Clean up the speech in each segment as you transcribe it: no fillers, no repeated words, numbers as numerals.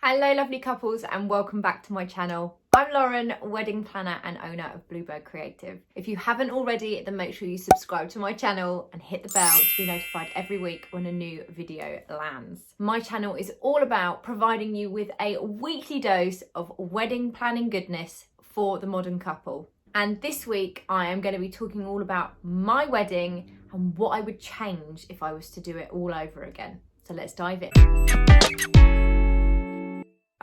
Hello lovely couples and welcome back to my channel. I'm Lauren, wedding planner and owner of Bluebird Creative. If you haven't already, then make sure you subscribe to my channel and hit the bell to be notified every week when a new video lands. My channel is all about providing you with a weekly dose of wedding planning goodness for the modern couple. And this week I am going to be talking all about my wedding and what I would change if I was to do it all over again. So let's dive in.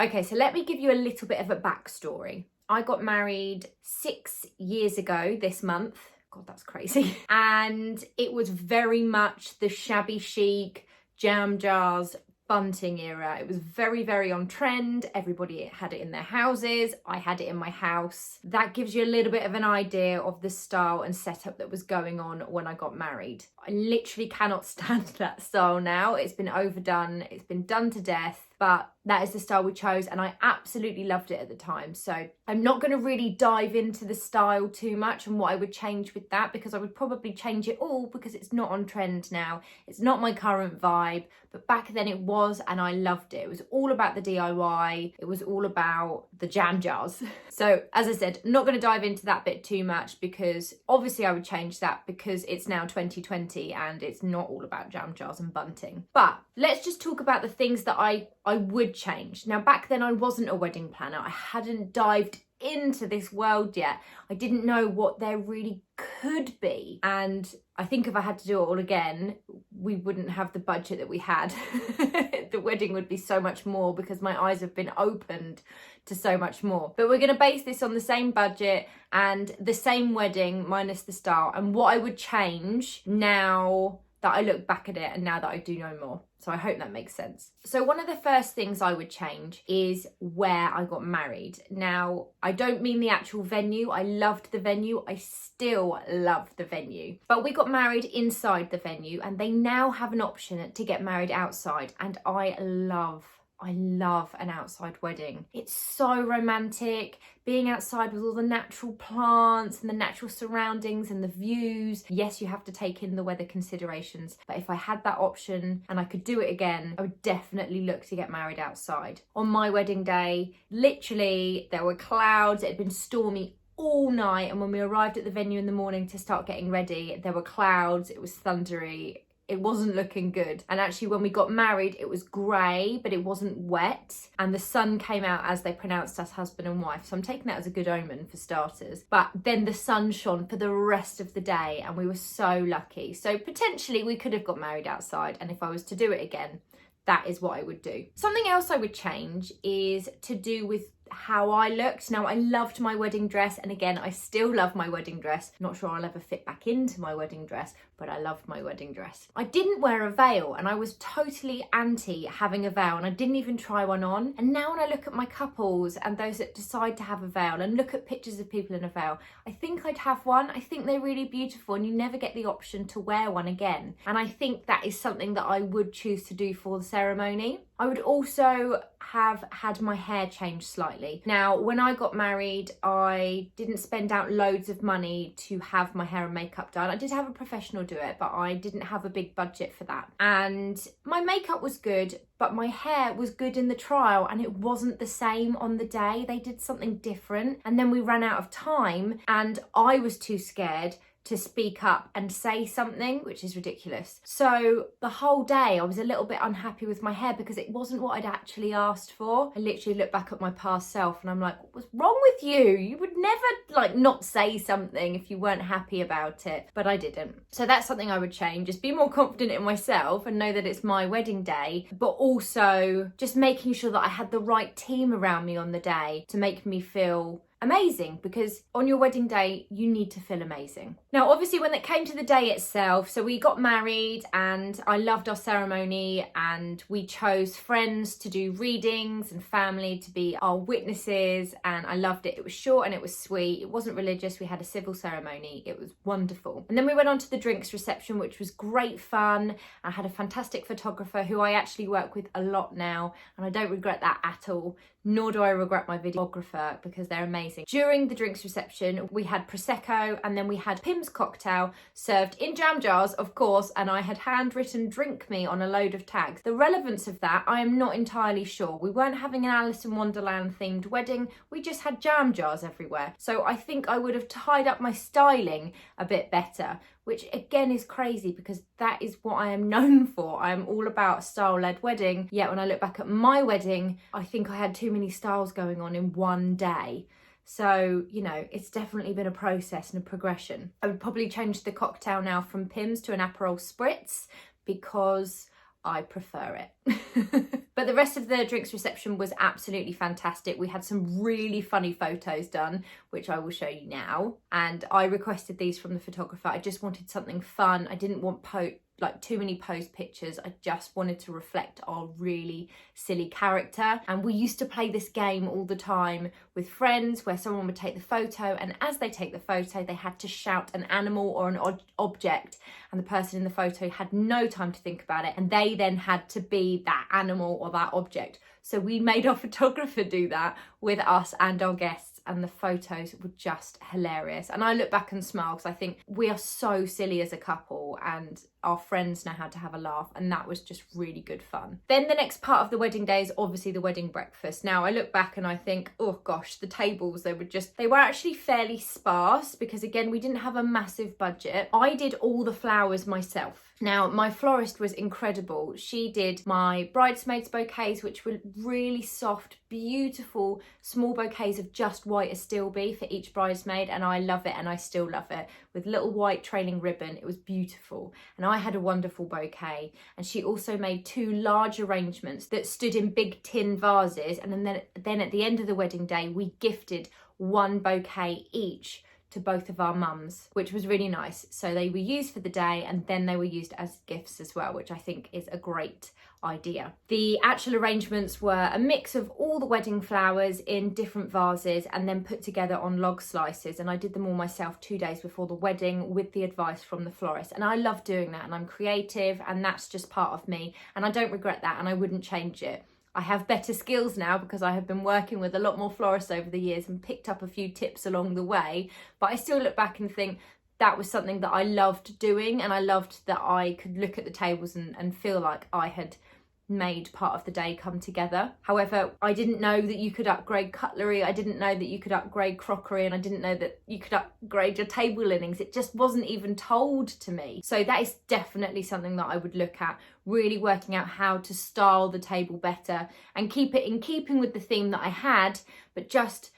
Okay, so let me give you a little bit of a backstory. I got married 6 years ago this month. God, that's crazy. And it was very much the shabby chic, jam jars, bunting era. It was very, very on trend. Everybody had it in their houses. I had it in my house. That gives you a little bit of an idea of the style and setup that was going on when I got married. I literally cannot stand that style now. It's been overdone. It's been done to death. But that is the style we chose and I absolutely loved it at the time. So I'm not going to really dive into the style too much and what I would change with that, because I would probably change it all because it's not on trend now. It's not my current vibe, but back then it was and I loved it. It was all about the DIY. It was all about the jam jars. So as I said, I'm not going to dive into that bit too much because obviously I would change that because it's now 2020 and it's not all about jam jars and bunting. But let's just talk about the things that I would change. Now, back then I wasn't a wedding planner. I hadn't dived into this world yet. I didn't know what there really could be. And I think if I had to do it all again, we wouldn't have the budget that we had. The wedding would be so much more because my eyes have been opened to so much more. But we're going to base this on the same budget and the same wedding minus the style, and what I would change now that I look back at it and now that I do know more. So I hope that makes sense. So one of the first things I would change is where I got married. Now, I don't mean the actual venue. I loved the venue. I still love the venue. But we got married inside the venue and they now have an option to get married outside. And I love an outside wedding. It's so romantic, being outside with all the natural plants and the natural surroundings and the views. Yes, you have to take in the weather considerations, but if I had that option and I could do it again, I would definitely look to get married outside. On my wedding day, literally there were clouds. It had been stormy all night, and when we arrived at the venue in the morning to start getting ready, there were clouds. It was thundery. It wasn't looking good. And actually when we got married, it was grey, but it wasn't wet. And the sun came out as they pronounced us husband and wife. So I'm taking that as a good omen for starters. But then the sun shone for the rest of the day and we were so lucky. So potentially we could have got married outside. And if I was to do it again, that is what I would do. Something else I would change is to do with how I looked. Now, I loved my wedding dress, and again, I still love my wedding dress. Not sure I'll ever fit back into my wedding dress, but I loved my wedding dress. I didn't wear a veil, and I was totally anti having a veil, and I didn't even try one on. And now when I look at my couples and those that decide to have a veil and look at pictures of people in a veil, I think I'd have one. I think they're really beautiful and you never get the option to wear one again. And I think that is something that I would choose to do for the ceremony. I would also have had my hair changed slightly. Now, when I got married, I didn't spend out loads of money to have my hair and makeup done. I did have a professional do it, but I didn't have a big budget for that. And my makeup was good, but my hair was good in the trial and it wasn't the same on the day. They did something different. And then we ran out of time and I was too scared to speak up and say something, which is ridiculous. So the whole day I was a little bit unhappy with my hair because it wasn't what I'd actually asked for. I literally look back at my past self and I'm like, what was wrong with you? You would never not say something if you weren't happy about it, but I didn't. So that's something I would change, just be more confident in myself and know that it's my wedding day, but also just making sure that I had the right team around me on the day to make me feel amazing, because on your wedding day you need to feel amazing. Now obviously when it came to the day itself, so we got married and I loved our ceremony and we chose friends to do readings and family to be our witnesses, and I loved it. It was short and it was sweet. It wasn't religious. We had a civil ceremony. It was wonderful. And then we went on to the drinks reception, which was great fun. I had a fantastic photographer who I actually work with a lot now, and I don't regret that at all. Nor do I regret my videographer because they're amazing. During the drinks reception, we had Prosecco and then we had pin Pimm's cocktail, served in jam jars, of course, and I had handwritten "drink me" on a load of tags. The relevance of that, I am not entirely sure. We weren't having an Alice in Wonderland themed wedding, we just had jam jars everywhere. So I think I would have tied up my styling a bit better, which again is crazy because that is what I am known for. I am all about a style-led wedding, yet when I look back at my wedding, I think I had too many styles going on in one day. So, you know, it's definitely been a process and a progression. I would probably change the cocktail now from Pimm's to an Aperol Spritz because I prefer it. But the rest of the drinks reception was absolutely fantastic. We had some really funny photos done, which I will show you now. And I requested these from the photographer. I just wanted something fun. I didn't want too many posed pictures. I just wanted to reflect our really silly character. And we used to play this game all the time with friends where someone would take the photo, and as they take the photo, they had to shout an animal or an object, and the person in the photo had no time to think about it, and they then had to be that animal or that object. So we made our photographer do that with us and our guests, and the photos were just hilarious. And I look back and smile because I think we are so silly as a couple and our friends know how to have a laugh, and that was just really good fun. Then the next part of the wedding day is obviously the wedding breakfast. Now I look back and I think, oh gosh, the tables, they were actually fairly sparse because again, we didn't have a massive budget. I did all the flowers myself. Now, my florist was incredible. She did my bridesmaids bouquets, which were really soft, beautiful, small bouquets of just white astilbe for each bridesmaid, and I love it, and I still love it, with little white trailing ribbon. It was beautiful, and I had a wonderful bouquet. And she also made 2 large arrangements that stood in big tin vases, and then at the end of the wedding day, we gifted 1 bouquet each to both of our mums, which was really nice. So they were used for the day and then they were used as gifts as well, which I think is a great idea. The actual arrangements were a mix of all the wedding flowers in different vases and then put together on log slices, and I did them all myself 2 days before the wedding with the advice from the florist. And I love doing that, and I'm creative, and that's just part of me, and I don't regret that, and I wouldn't change it. I have better skills now because I have been working with a lot more florists over the years and picked up a few tips along the way, but I still look back and think that was something that I loved doing, and I loved that I could look at the tables and feel like I had made part of the day come together. However, I didn't know that you could upgrade cutlery, I didn't know that you could upgrade crockery, and I didn't know that you could upgrade your table linens. It just wasn't even told to me. So that is definitely something that I would look at, really working out how to style the table better and keep it in keeping with the theme that I had, but just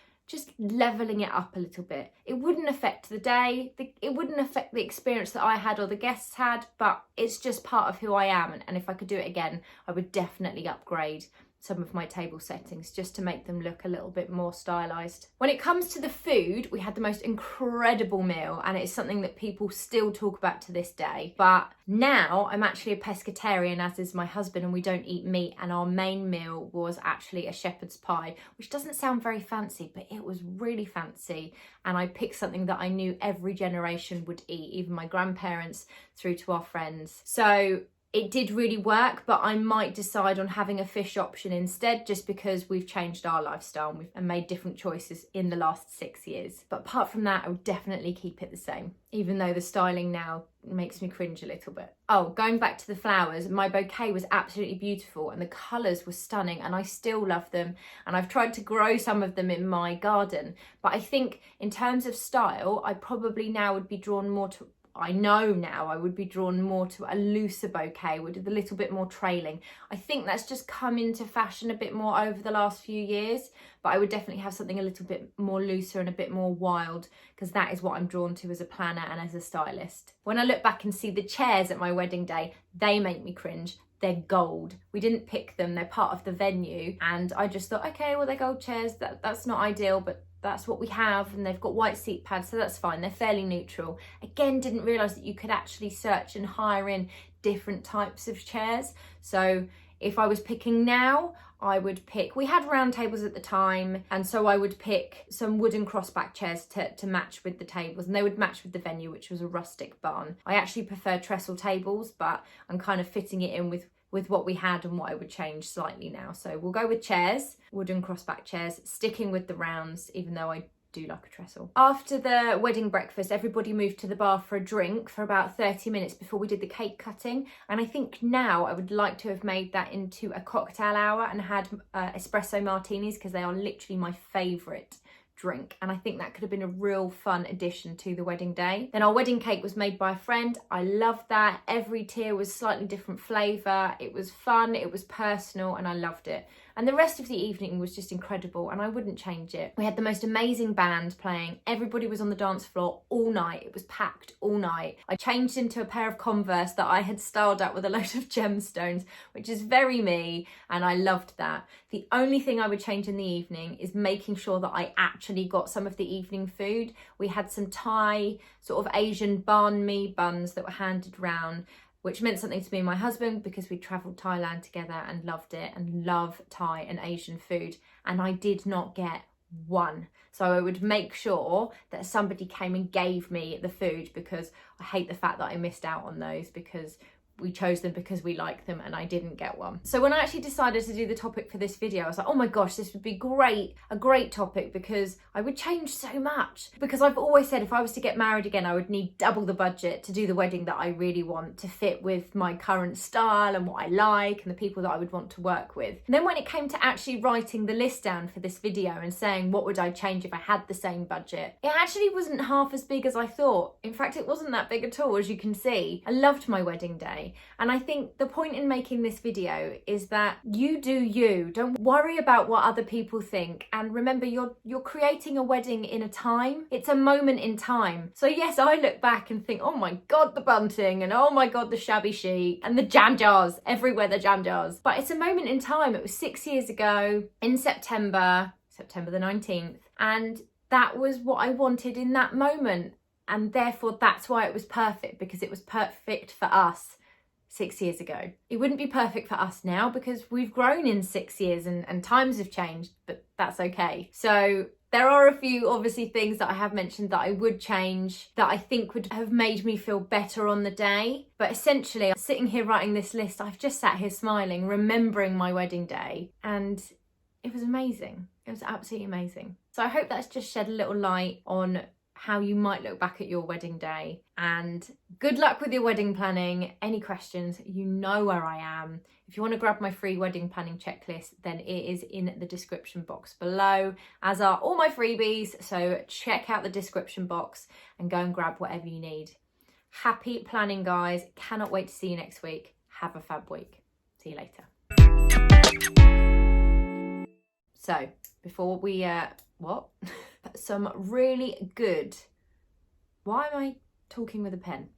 leveling it up a little bit. It wouldn't affect the day, it wouldn't affect the experience that I had or the guests had, but it's just part of who I am, and if I could do it again, I would definitely upgrade some of my table settings just to make them look a little bit more stylized. When it comes to the food, we had the most incredible meal, and it's something that people still talk about to this day. But now I'm actually a pescatarian, as is my husband, and we don't eat meat, and our main meal was actually a shepherd's pie, which doesn't sound very fancy, but it was really fancy. And I picked something that I knew every generation would eat, even my grandparents through to our friends. So it did really work, but I might decide on having a fish option instead, just because we've changed our lifestyle and made different choices in the last 6 years. But apart from that, I would definitely keep it the same, even though the styling now makes me cringe a little bit. Oh, going back to the flowers, my bouquet was absolutely beautiful and the colours were stunning, and I still love them, and I've tried to grow some of them in my garden. But I think in terms of style, I probably now would be drawn more to I know now I would be drawn more to a looser bouquet with a little bit more trailing. I think that's just come into fashion a bit more over the last few years, but I would definitely have something a little bit more looser and a bit more wild, because that is what I'm drawn to as a planner and as a stylist. When I look back and see the chairs at my wedding day, they make me cringe. They're gold. We didn't pick them, they're part of the venue, and I just thought, okay, well, they're gold chairs, that's not ideal, but that's what we have, and they've got white seat pads, so that's fine. They're fairly neutral. Again, didn't realise that you could actually search and hire in different types of chairs. So if I was picking now, I would pick, we had round tables at the time, and so I would pick some wooden crossback chairs to match with the tables, and they would match with the venue, which was a rustic barn. I actually prefer trestle tables, but I'm kind of fitting it in with what we had and what I would change slightly now. So we'll go with chairs, wooden crossback chairs, sticking with the rounds, even though I do like a trestle. After the wedding breakfast, everybody moved to the bar for a drink for about 30 minutes before we did the cake cutting. And I think now I would like to have made that into a cocktail hour and had espresso martinis, because they are literally my favourite drink, and I think that could have been a real fun addition to the wedding day. Then our wedding cake was made by a friend. I loved that. Every tier was slightly different flavour. It was fun, it was personal, and I loved it. And the rest of the evening was just incredible, and I wouldn't change it. We had the most amazing band playing. Everybody was on the dance floor all night. It was packed all night. I changed into a pair of Converse that I had styled out with a load of gemstones, which is very me, and I loved that. The only thing I would change in the evening is making sure that I actually got some of the evening food. We had some Thai, sort of Asian banh mi buns that were handed round, which meant something to me and my husband because we travelled Thailand together and loved it and love Thai and Asian food. And I did not get one. So I would make sure that somebody came and gave me the food, because I hate the fact that I missed out on those, because we chose them because we like them and I didn't get one. So when I actually decided to do the topic for this video, I was like, oh my gosh, this would be great, a great topic, because I would change so much. Because I've always said if I was to get married again, I would need double the budget to do the wedding that I really want, to fit with my current style and what I like and the people that I would want to work with. And then when it came to actually writing the list down for this video and saying what would I change if I had the same budget, it actually wasn't half as big as I thought. In fact, it wasn't that big at all, as you can see. I loved my wedding day. And I think the point in making this video is that you do you. Don't worry about what other people think. And remember, you're creating a wedding in a time. It's a moment in time. So yes, I look back and think, oh my God, the bunting, and oh my God, the shabby chic, and the jam jars, everywhere the jam jars. But it's a moment in time. It was 6 years ago in September the 19th. And that was what I wanted in that moment. And therefore that's why it was perfect, because it was perfect for us 6 years ago. It wouldn't be perfect for us now because we've grown in 6 years and times have changed, but that's okay. So there are a few obviously things that I have mentioned that I would change, that I think would have made me feel better on the day. But essentially, sitting here writing this list, I've just sat here smiling, remembering my wedding day, and it was amazing. It was absolutely amazing. So I hope that's just shed a little light on how you might look back at your wedding day. And good luck with your wedding planning. Any questions, you know where I am. If you want to grab my free wedding planning checklist, then it is in the description box below, as are all my freebies. So check out the description box and go and grab whatever you need. Happy planning, guys. Cannot wait to see you next week. Have a fab week. See you later. So before we some really good, why am I talking with a pen?